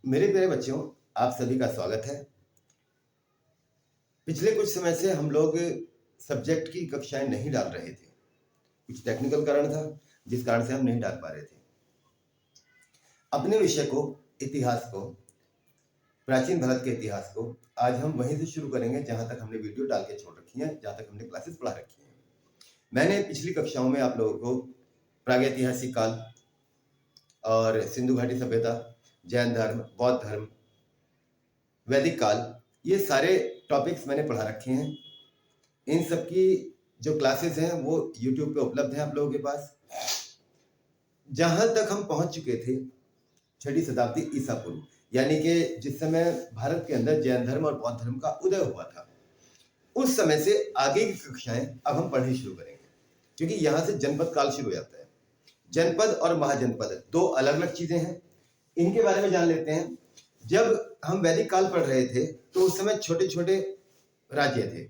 मेरे प्यारे बच्चों, आप सभी का स्वागत है। पिछले कुछ समय से हम लोग सब्जेक्ट की कक्षाएं नहीं डाल रहे थे। कुछ टेक्निकल कारण था, जिस कारण से हम नहीं डाल पा रहे थे। अपने विषय को, इतिहास को, प्राचीन भारत के इतिहास को आज हम वहीं से शुरू करेंगे जहां तक हमने वीडियो डाल के छोड़ रखी है, जहां तक हमने क्लासेस पढ़ा रखी हैं। मैंने पिछली कक्षाओं में आप लोगों को प्रागैतिहासिक काल और सिंधु घाटी सभ्यता, जैन धर्म, बौद्ध धर्म, वैदिक काल, ये सारे टॉपिक्स मैंने पढ़ा रखे हैं। इन सब की जो क्लासेस हैं वो YouTube पे उपलब्ध हैं आप लोगों के पास। जहां तक हम पहुंच चुके थे 6वीं शताब्दी ईसा पूर्व, यानी कि जिस समय भारत के अंदर जैन धर्म और बौद्ध धर्म का उदय हुआ था, उस समय से आगे की कक्षाएं अब हम पढ़नी शुरू करेंगे, क्योंकि यहाँ से जनपद काल शुरू हो जाता है। जनपद और महाजनपद दो अलग अलग चीजें हैं, इनके बारे में जान लेते हैं। जब हम वैदिक काल पढ़ रहे थे तो उस समय छोटे छोटे राज्य थे,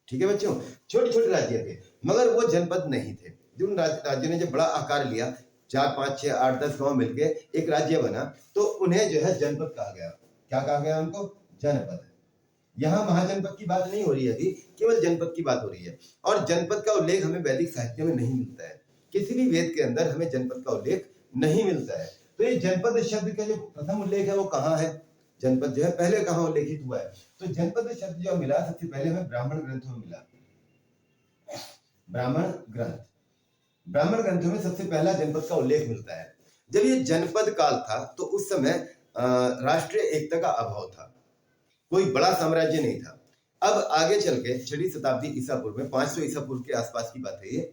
ठीक है बच्चों, छोटे छोटे राज्य थे, मगर वो जनपद नहीं थे। जिन राज्यों ने जब बड़ा आकार लिया, 4, 5, 6, 8, 10 गांव मिलके एक राज्य बना, तो उन्हें जो है जनपद कहा गया। क्या कहा गया उनको? जनपद। यहाँ महाजनपद की बात नहीं हो रही है अभी, केवल जनपद की बात हो रही है। और जनपद का उल्लेख हमें वैदिक साहित्य में नहीं मिलता है, किसी भी वेद के अंदर हमें जनपद का उल्लेख नहीं मिलता है। तो ये जनपद शब्द का जो प्रथम उल्लेख है वो कहाँ है? जनपद जो है पहले कहाँ उल्लेखित हुआ है? तो जनपद शब्द जो मिला सबसे पहले हमें ब्राह्मण ग्रंथों में मिला। ब्राह्मण ग्रंथों में सबसे पहला जनपद का उल्लेख मिलता है। जब ये जनपद काल था तो उस समय राष्ट्रीय एकता का अभाव था, कोई बड़ा साम्राज्य नहीं था। अब आगे चल के 6वीं शताब्दी ईसा पूर्व में, 500 ईसा पूर्व के आसपास की बात है ये,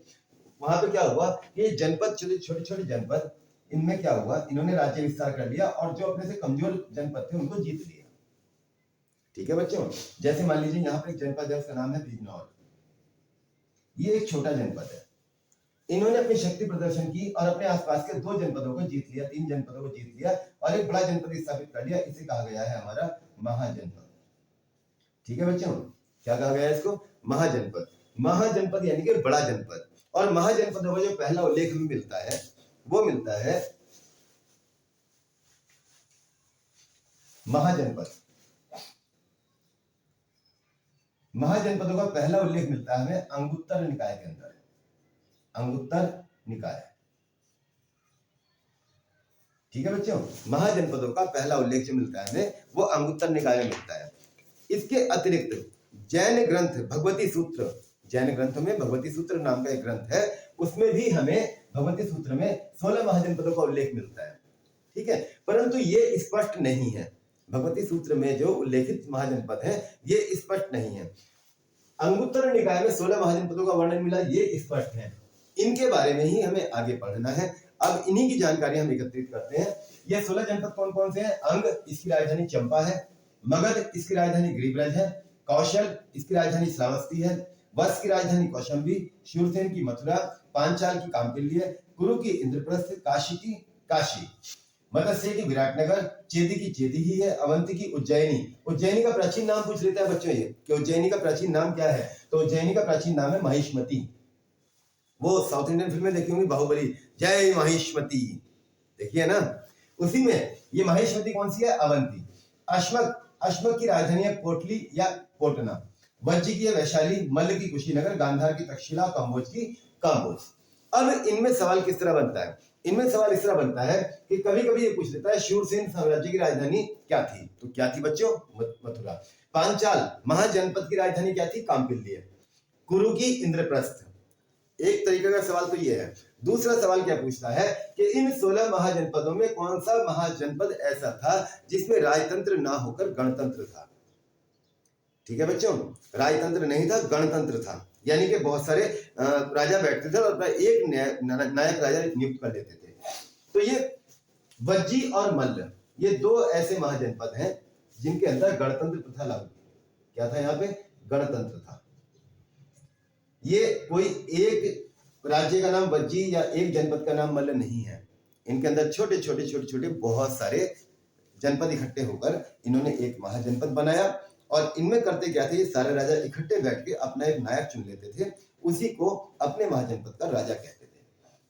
वहां पे क्या हुआ कि जनपद, छोटे छोटे जनपद, इनमें क्या हुआ, इन्होंने राज्य विस्तार कर लिया और जो अपने से कमजोर जनपद थे उनको जीत लिया। ठीक है बच्चों, जैसे मान लीजिए यहाँ पर एक जनपद है, उसका नाम है बिजनौर। ये एक छोटा जनपद है। इन्होंने अपनी शक्ति प्रदर्शन की और अपने आसपास के 2 जनपदों को जीत लिया, 3 जनपदों को जीत लिया और एक बड़ा जनपद स्थापित कर लिया। इसे कहा गया है हमारा महाजनपद। ठीक है बच्चों, क्या कहा गया है इसको? महाजनपद। महाजनपद यानी कि बड़ा जनपद। और महाजनपदों का जो पहला उल्लेख हमें मिलता है वो मिलता है महाजनपद। महाजनपदों का पहला उल्लेख मिलता है हमें अंगुत्तर निकाय के अंदर। अंगुत्तर निकाय, ठीक है बच्चों, महाजनपदों का पहला उल्लेख जो मिलता है हमें वो अंगुत्तर निकाय में मिलता है। इसके अतिरिक्त जैन ग्रंथ भगवती सूत्र, जैन ग्रंथों में भगवती सूत्र नाम का एक ग्रंथ है, उसमें भी हमें भगवती सूत्र में 16 महाजनपदों का उल्लेख मिलता है। ठीक है, परंतु ये स्पष्ट नहीं है। भगवती सूत्र में जो उल्लेखित महाजनपद है ये स्पष्ट नहीं है। अंगुत्तर निकाय में 16 महाजनपदों का वर्णन मिला, ये स्पष्ट है। इनके बारे में ही हमें आगे पढ़ना है। अब इन्हीं की जानकारी हम एकत्रित करते हैं। ये 16 जनपद कौन कौन से हैं? अंग, इसकी राजधानी चंपा है। मगध, इसकी राजधानी गिरिब्रज है। कौशल, इसकी राजधानी श्रावस्ती है। वत्स की राजधानी कौशंबी, शूरसेन की मथुरा, पांचाल की कामपिल्य, कुरु की इंद्रप्रस्थ, काशी की काशी, मत्स्य की विराटनगर, चेदी की चेदी ही है, अवंती की उज्जैनी। उज्जैनी का प्राचीन नाम पूछ लेता है बच्चों ये कि उज्जैनी का प्राचीन नाम क्या है? तो उज्जैनी का प्राचीन नाम है महिष्मती। वो साउथ इंडियन फिल्म में देखी होंगी, बाहुबली, जय महिष्मती, देखिए ना, उसी में ये महिष्मती कौन सी है? अवंती। अश्मक की राजधानी है कोटली या कोटना। वज्जी की है वैशाली, मल्ल की कुशीनगर, गांधार की तक्षशिला, काम्बोज की काम्बोज। अब इनमें सवाल किस तरह बनता है? इनमें सवाल इस तरह बनता है कि कभी कभी ये पूछ लेता है शूरसेन साम्राज्य की राजधानी क्या थी? तो क्या थी बच्चों? मथुरा। पांचाल महाजनपद की राजधानी क्या थी? कामपिल्य। कुरु की इंद्रप्रस्थ। एक तरीके का सवाल तो ये है। दूसरा सवाल क्या पूछता है कि इन 16 महाजनपदों में कौन सा महाजनपद ऐसा था जिसमें राजतंत्र ना होकर गणतंत्र था? ठीक है बच्चों, राजतंत्र नहीं था, गणतंत्र था, यानी कि बहुत सारे राजा बैठते थे और एक नायक राजा नियुक्त कर लेते थे। तो ये वज्जी और मल्ल, ये 2 ऐसे महाजनपद हैं जिनके अंदर गणतंत्र प्रथा लागू थी। क्या था यहाँ पे? गणतंत्र था। ये कोई एक राज्य का नाम वज्जी या एक जनपद का नाम मल्ल नहीं है। इनके अंदर छोटे छोटे बहुत सारे जनपद इकट्ठे होकर इन्होंने एक महाजनपद बनाया। और इनमें करते क्या थे? ये सारे राजा इकट्ठे बैठ के अपना एक नायक चुन लेते थे, उसी को अपने महाजनपद का राजा कहते थे।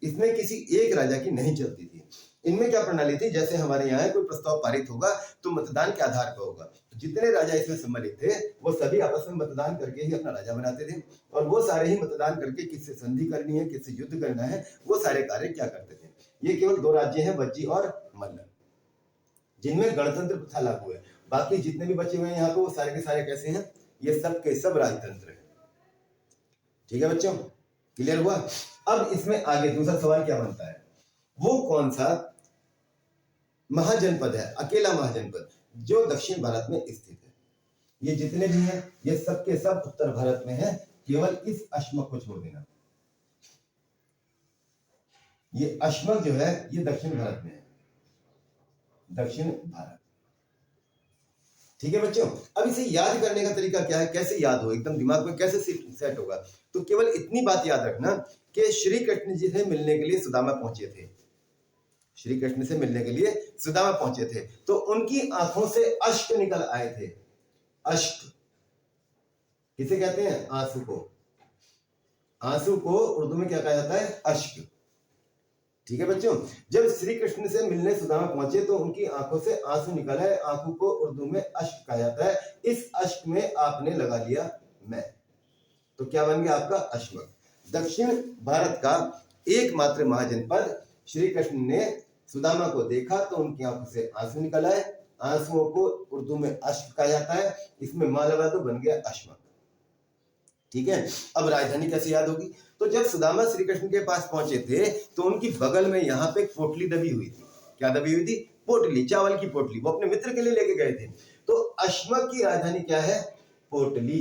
इसमें किसी एक राजा की नहीं चलती थी। इनमें क्या प्रणाली थी, जैसे हमारे यहाँ है कोई प्रस्ताव पारित होगा तो मतदान के आधार पर होगा। जितने राजा इसमें सम्मिलित थे वो सभी आपस में मतदान करके ही अपना राजा बनाते थे, और वो सारे ही मतदान करके किससे संधि करनी है, किससे युद्ध करना है, वो सारे कार्य क्या करते थे। ये केवल 2 राज्य हैं, वज्जी और मल्ल, जिनमें गणतंत्र प्रथा लागू है। बाकी जितने भी बचे हुए हैं यहाँ पे वो सारे के सारे कैसे हैं, ये सब के सब राजतंत्र है। ठीक है बच्चों, क्लियर हुआ। अब इसमें आगे दूसरा सवाल क्या बनता है, वो कौन सा महाजनपद है, अकेला महाजनपद जो दक्षिण भारत में स्थित है। ये जितने भी हैं ये सब के सब उत्तर भारत में है, केवल इस अश्मक को छोड़ देना। ये अश्मक जो है ये दक्षिण भारत में है, दक्षिण भारत। ठीक है बच्चों, अब इसे याद करने का तरीका क्या है, कैसे याद हो, एकदम दिमाग में कैसे सेट होगा। तो केवल इतनी बात याद रखना कि श्री कृष्ण जी से मिलने के लिए सुदामा पहुंचे थे, श्री कृष्ण से मिलने के लिए सुदामा पहुंचे थे, तो उनकी आंखों से अश्क निकल आए थे। अश्क किसे कहते हैं, आंसू को। आंसू को उर्दू में क्या कहा जाता है, अश्क। ठीक है बच्चों, जब श्री कृष्ण से मिलने सुदामा पहुंचे तो उनकी आंखों से आंसू निकल आए। आंखों को उर्दू में अश्क कहा जाता है। इस अश्क में आपने लगा लिया मैं, तो क्या बन गया आपका अश्मक। दक्षिण भारत का एकमात्र महाजनपद, श्री कृष्ण ने सुदामा को देखा तो उनकी आंखों से आंसू निकल आए। आंसुओं को उर्दू में अश्क कहा जाता है, इसमें मां लगा तो बन गया अश्मक। ठीक है, अब राजधानी कैसे याद होगी, तो जब सुदामा श्री कृष्ण के पास पहुंचे थे तो उनकी बगल में यहाँ पे पोटली दबी हुई थी। क्या दबी हुई थी, पोटली, चावल की पोटली, वो अपने मित्र के लिए लेके गए थे। तो अश्मक की राजधानी क्या है, पोटली।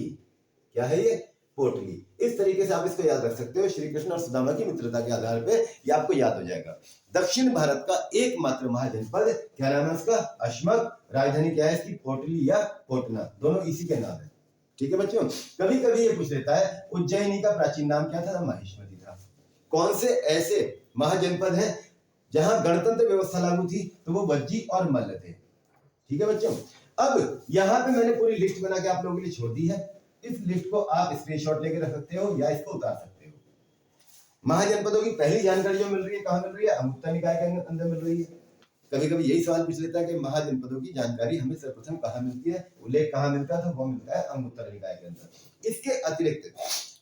क्या है ये, पोटली। इस तरीके से आप इसको याद रख सकते हो, श्री कृष्ण और सुदामा की मित्रता के आधार पे ये आपको याद हो जाएगा। दक्षिण भारत का एकमात्र महाजनपद, क्या नाम है उसका, अश्मक। राजधानी क्या है इसकी, पोटली या पोटना, दोनों इसी के नाम है। ठीक है बच्चों, कभी कभी ये पूछ लेता है उज्जैनी का प्राचीन नाम क्या था, माहिष्मती था। कौन से ऐसे महाजनपद हैं जहां गणतंत्र व्यवस्था लागू थी, तो वो वज्जी और मल्ल थे। ठीक है बच्चों, अब यहाँ पे मैंने पूरी लिस्ट बना के आप लोगों के लिए छोड़ दी है। इस लिस्ट को आप स्क्रीनशॉट लेके रख सकते हो या इसको उतार सकते हो। महाजनपदों की पहली जानकारी जो मिल रही है कहाँ मिल रही है, अमृता निकाय के अंदर मिल रही है। कभी कभी यही सवाल पूछ लेता है कि महाजनपदों की जानकारी हमें सर्वप्रथम कहाँ मिलती है, उल्लेख कहाँ मिलता है, तो वो मिलता है अंगुत्तर निकाय के अंदर। इसके अतिरिक्त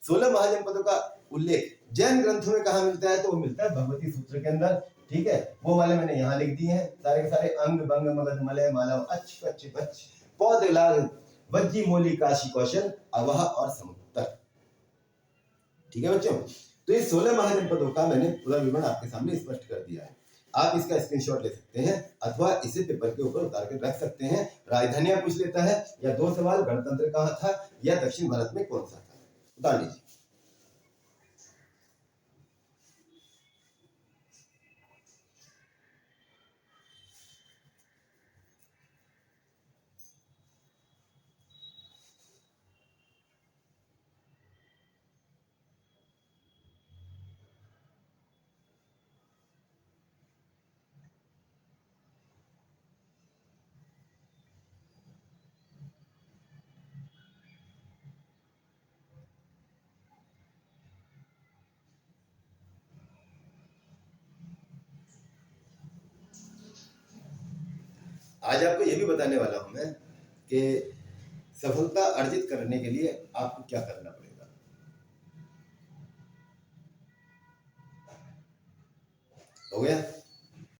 16 महाजनपदों का उल्लेख जैन ग्रंथों में कहाँ मिलता है, तो वो मिलता है भगवती सूत्र के अंदर। ठीक है, वो वाले मैंने यहाँ लिख दिए हैं, सारे के सारे अंग बंग मगध मलय मालव अच्छ कच्छ पच्छ पौध लाल वज्जी मोली काशी कौशल अवह और समुत्तर। ठीक है बच्चों, तो ये 16 महाजनपदों का मैंने पूरा विवरण आपके सामने स्पष्ट कर दिया है। आप इसका स्क्रीनशॉट ले सकते हैं अथवा इसे पेपर के ऊपर उतार के रख सकते हैं। राजधानियां पूछ लेता है, या 2 सवाल, गणतंत्र कहाँ था या दक्षिण भारत में कौन सा था, उतार लीजिए। आज आपको यह भी बताने वाला हूं मैं कि सफलता अर्जित करने के लिए आपको क्या करना पड़ेगा। हो गया।